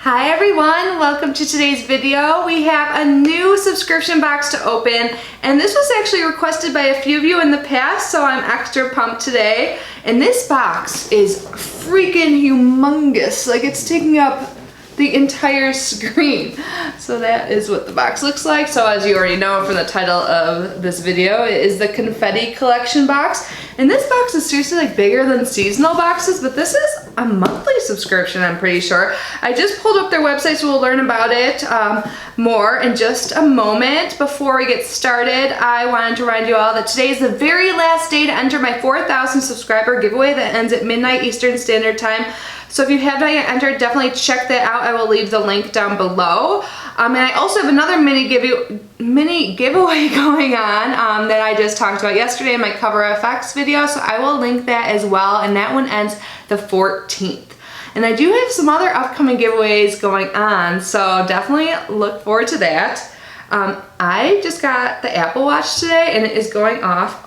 Hi everyone, welcome to today's video. We have a new subscription box to open, and this was actually requested by a few of you in the past, so I'm extra pumped today. And this box is freaking humongous, like it's taking up the entire screen. So that is what the box looks like. So as you already know from the title of this video, it is the Confetti collection box. And this box is seriously like bigger than seasonal boxes, but this is a monthly subscription, I'm pretty sure. I just pulled up their website, so we'll learn about it more in just a moment. Before we get started, I wanted to remind you all that today is the very last day to enter my 4,000 subscriber giveaway that ends at midnight Eastern Standard Time. So if you have not yet entered, definitely check that out. I will leave the link down below. And I also have another mini giveaway going on that I just talked about yesterday in my cover FX video. So I will link that as well. And that one ends the 14th. And I do have some other upcoming giveaways going on. So definitely look forward to that. I just got the Apple Watch today and it is going off.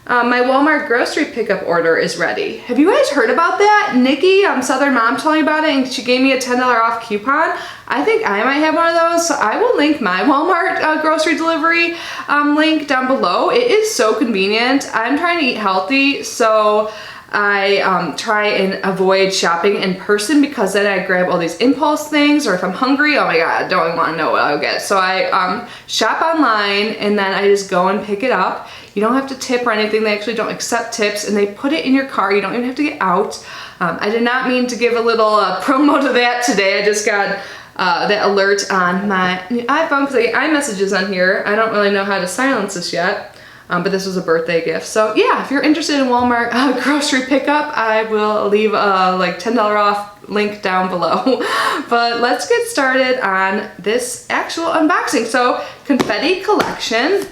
My Walmart grocery pickup order is ready. Have you guys heard about that? Nikki, Southern Mom, told me about it and she gave me a $10 off coupon. I think I might have one of those, so I will link my Walmart grocery delivery link down below. It is so convenient. I'm trying to eat healthy, so I try and avoid shopping in person because then I grab all these impulse things, or if I'm hungry, oh my god, I don't want to know what I'll get. So I shop online and then I just go and pick it up. You don't have to tip or anything. They actually don't accept tips, and they put it in your car. You don't even have to get out. I did not mean to give a little promo to that today. I just got that alert on my iPhone because I get iMessages on here. I don't really know how to silence this yet. But this was a birthday gift. So yeah, if you're interested in Walmart grocery pickup, I will leave a like $10 off link down below. But let's get started on this actual unboxing. So Confetti collection.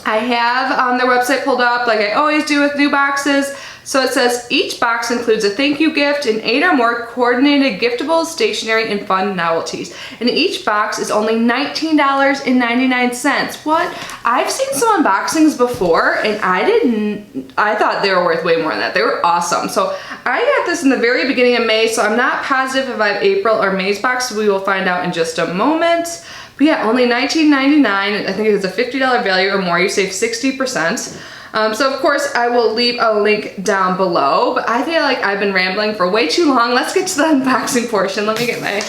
I have their website pulled up like I always do with new boxes. So it says each box includes a thank you gift and 8 or more coordinated giftables, stationery, and fun novelties. And each box is only $19.99. What? I've seen some unboxings before and I thought they were worth way more than that. They were awesome. So I got this in the very beginning of May, so I'm not positive if I have April or May's box. We will find out in just a moment. But yeah, only $19.99. I think it's a $50 value or more. You save 60%. So of course I will leave a link down below, but I feel like I've been rambling for way too long. Let's get to the unboxing portion. Let me get my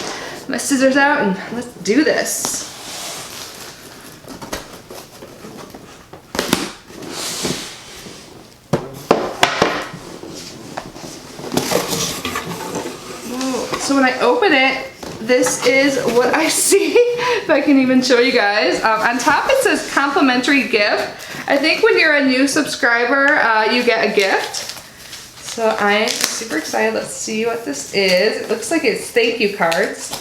scissors out and let's do this. Whoa. So when I open it, this is what I see, if I can even show you guys. On top it says complimentary gift. I think when you're a new subscriber, you get a gift. So I'm super excited. Let's see what this is. It looks like it's thank you cards.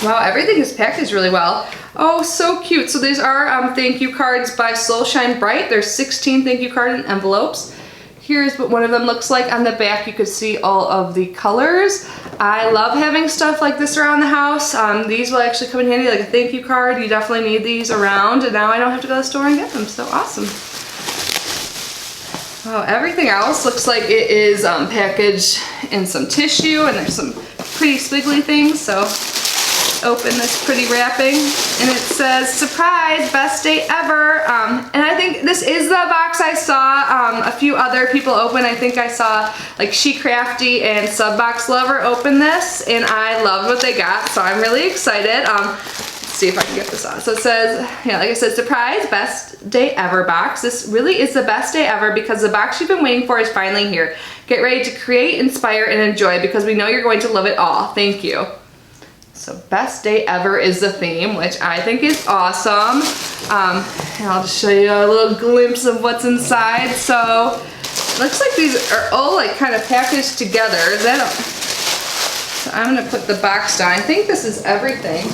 Wow, everything is packaged really well. Oh, so cute. So these are thank you cards by Soul Shine Bright. There's 16 thank you card envelopes. Here's what one of them looks like. On the back, you could see all of the colors. I love having stuff like this around the house. These will actually come in handy, like a thank you card. You definitely need these around, and now I don't have to go to the store and get them, so awesome. Oh, everything else looks like it is packaged in some tissue, and there's some pretty squiggly things, so open this pretty wrapping, and it says surprise, best day ever. And I think this is the box I saw a few other people open. I think I saw like She Crafty and Subbox Lover open this, and I loved what they got, so I'm really excited. Let's see if I can get this on. So it says, yeah, like I said, surprise, best day ever box. This really is the best day ever because the box you've been waiting for is finally here. Get ready to create, inspire, and enjoy because we know you're going to love it all. Thank you. So best day ever is the theme, which I think is awesome. And I'll just show you a little glimpse of what's inside. So it looks like these are all like kind of packaged together. So I'm gonna put the box down. I think this is everything.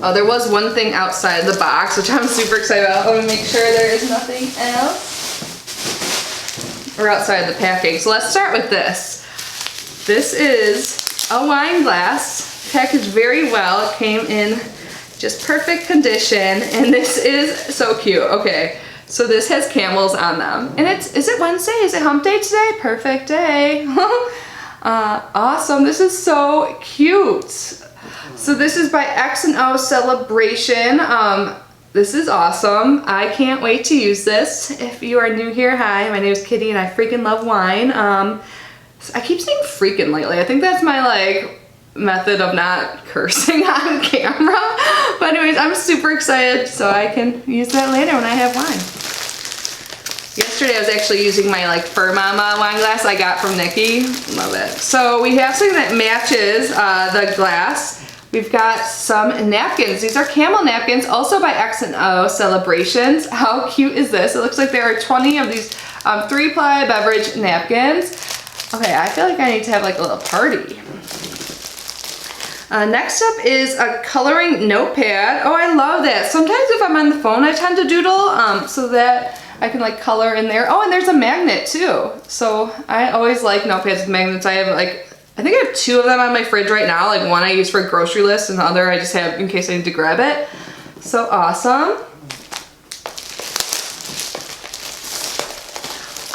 Oh, there was one thing outside the box, which I'm super excited about. Let me make sure there is nothing else. Or outside the packing. So let's start with this. This is a wine glass, packaged very well. It came in just perfect condition, and this is so cute. Okay, So this has camels on them. And is it Wednesday? Is it hump day today? Perfect day. Awesome, this is so cute. So this is by X&O Celebration. This is awesome. I can't wait to use this. If you are new here, hi, my name is Kitty and I freaking love wine. I keep saying freaking lately. I think that's my like method of not cursing on camera. But anyways, I'm super excited so I can use that later when I have wine. Yesterday I was actually using my like Fur Mama wine glass I got from Nikki. Love it. So we have something that matches the glass. We've got some napkins. These are camel napkins, also by X&O Celebrations. How cute is this? It looks like there are 20 of these 3-ply beverage napkins. Okay, I feel like I need to have like a little party. Next up is a coloring notepad. Oh, I love that. Sometimes if I'm on the phone, I tend to doodle so that I can like color in there. Oh, and there's a magnet too. So I always like notepads with magnets. I have like, I think I have 2 of them on my fridge right now. Like one I use for a grocery list and the other I just have in case I need to grab it. So awesome.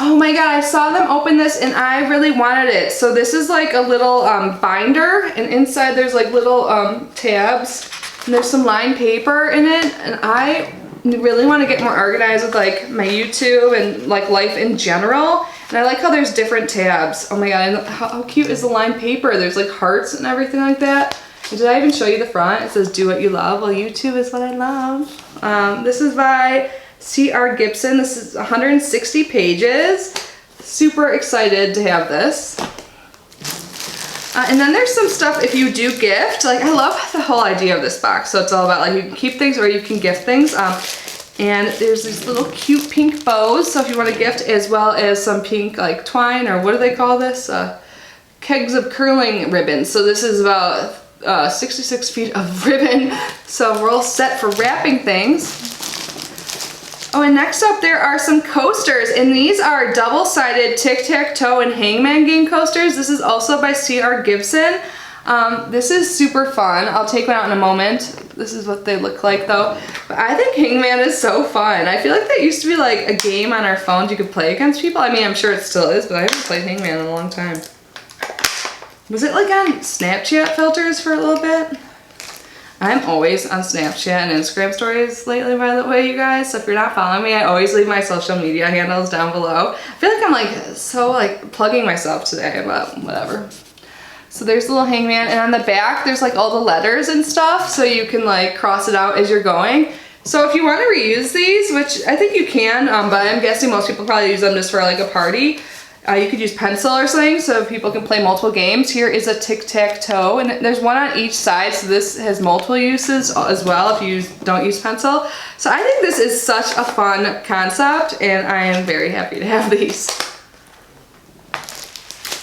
Oh my god, I saw them open this and I really wanted it. So this is like a little binder and inside there's like little tabs and there's some lined paper in it and I really want to get more organized with like my YouTube and like life in general. And I like how there's different tabs. Oh my god, and how cute is the lined paper? There's like hearts and everything like that. And did I even show you the front? It says do what you love. Well, YouTube is what I love. This is by C.R. Gibson. This is 160 pages. Super excited to have this. And then there's some stuff if you do gift. Like I love the whole idea of this box. So it's all about like you can keep things or you can gift things. And there's these little cute pink bows. So if you want to gift, as well as some pink like twine, or what do they call this? Kegs of curling ribbons. So this is about 66 feet of ribbon. So we're all set for wrapping things. Oh, and next up there are some coasters, and these are double-sided tic-tac-toe and hangman game coasters. This is also by C.R. Gibson. This is super fun. I'll take one out in a moment. This is what they look like though. But I think hangman is so fun. I feel like that used to be like a game on our phones you could play against people. I mean, I'm sure it still is, but I haven't played hangman in a long time. Was it like on Snapchat filters for a little bit? I'm always on Snapchat and Instagram stories lately, by the way, you guys. So if you're not following me, I always leave my social media handles down below. I feel like I'm like so like plugging myself today, but whatever. So there's a little hangman, and on the back there's like all the letters and stuff, so you can like cross it out as you're going. So if you want to reuse these, which I think you can, but I'm guessing most people probably use them just for like a party. You could use pencil or something so people can play multiple games. Here is a tic-tac-toe, and there's one on each side, so this has multiple uses as well if you don't use pencil. So I think this is such a fun concept, and I am very happy to have these.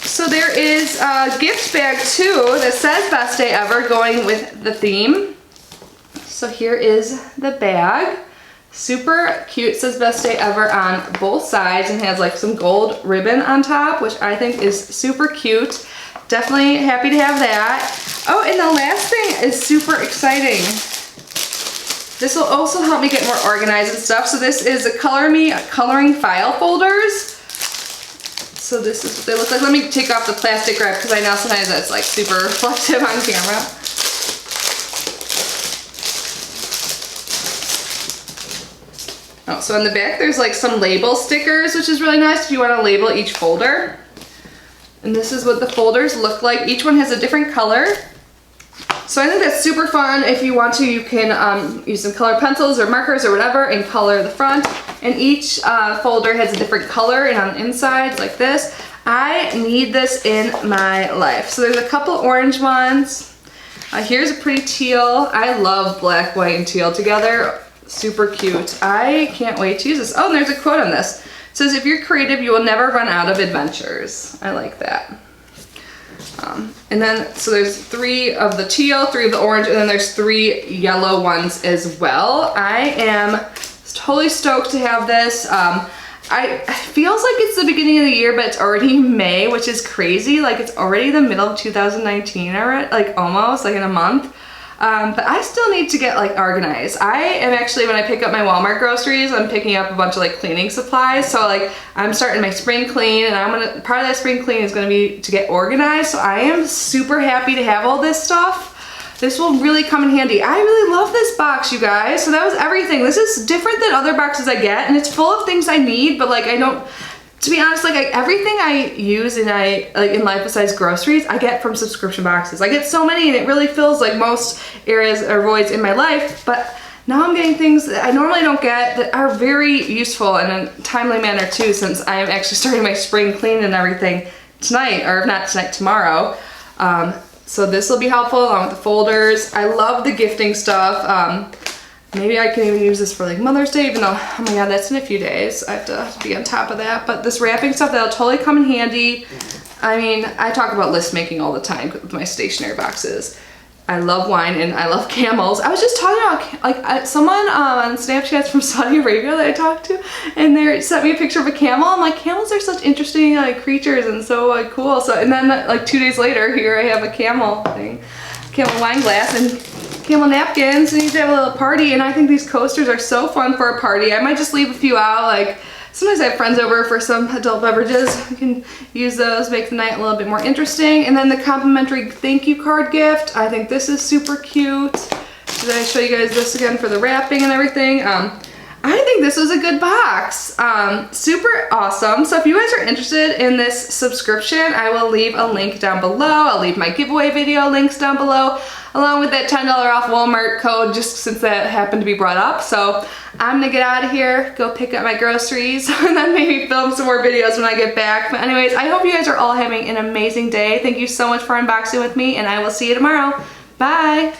So there is a gift bag too that says Best Day Ever, going with the theme. So here is the bag. Super cute. It says Best Day Ever on both sides and has like some gold ribbon on top, which I think is super cute. Definitely happy to have that. Oh, and the last thing is super exciting. This will also help me get more organized and stuff. So this is a Color Me coloring file folders. So this is what they look like. Let me take off the plastic wrap because I know sometimes that's like super reflective on camera. Oh, so on the back there's like some label stickers, which is really nice if you want to label each folder. And this is what the folders look like. Each one has a different color. So I think that's super fun. If you want to, you can use some colored pencils or markers or whatever and color the front. And each folder has a different color, and on the inside, like this. I need this in my life. So there's a couple orange ones. Here's a pretty teal. I love black, white, and teal together. Super cute. I can't wait to use this. Oh, and there's a quote on this. It says, if you're creative, you will never run out of adventures. I like that. And then, so there's 3 of the teal, 3 of the orange, and then there's 3 yellow ones as well. I am totally stoked to have this. It feels like it's the beginning of the year, but it's already May, which is crazy. Like it's already the middle of 2019 already, like almost, like in a month. But I still need to get like organized. I am actually, when I pick up my Walmart groceries, I'm picking up a bunch of like cleaning supplies. So like I'm starting my spring clean, and part of that spring clean is gonna be to get organized. So I am super happy to have all this stuff. This will really come in handy. I really love this box, you guys. So that was everything. This is different than other boxes I get, and it's full of things I need, but like I don't, to be honest, like everything I use in life besides groceries, I get from subscription boxes. I get so many, and it really fills like most areas or voids in my life, but now I'm getting things that I normally don't get that are very useful in a timely manner too, since I am actually starting my spring clean and everything tonight, or if not tonight, tomorrow. So this will be helpful along with the folders. I love the gifting stuff. Maybe I can even use this for like Mother's Day, even though, oh my god, that's in a few days. I have to be on top of that. But this wrapping stuff, that'll totally come in handy. I mean, I talk about list making all the time with my stationery boxes. I love wine and I love camels. I was just talking about, like, someone on Snapchat from Saudi Arabia that I talked to, and they sent me a picture of a camel. I'm like, camels are such interesting like creatures and so like cool. So, and then like 2 days later, here I have a camel thing, camel wine glass and camel napkins. And you need to have a little party, and I think these coasters are so fun for a party. I might just leave a few out. Like sometimes I have friends over for some adult beverages. We can use those, make the night a little bit more interesting. And then the complimentary thank you card gift. I think this is super cute. Did I show you guys this again for the wrapping and everything? I think this was a good box. Super awesome. So if you guys are interested in this subscription, I will leave a link down below. I'll leave my giveaway video links down below, along with that $10 off Walmart code, just since that happened to be brought up. So I'm gonna get out of here, go pick up my groceries, and then maybe film some more videos when I get back. But anyways, I hope you guys are all having an amazing day. Thank you so much for unboxing with me, and I will see you tomorrow. Bye.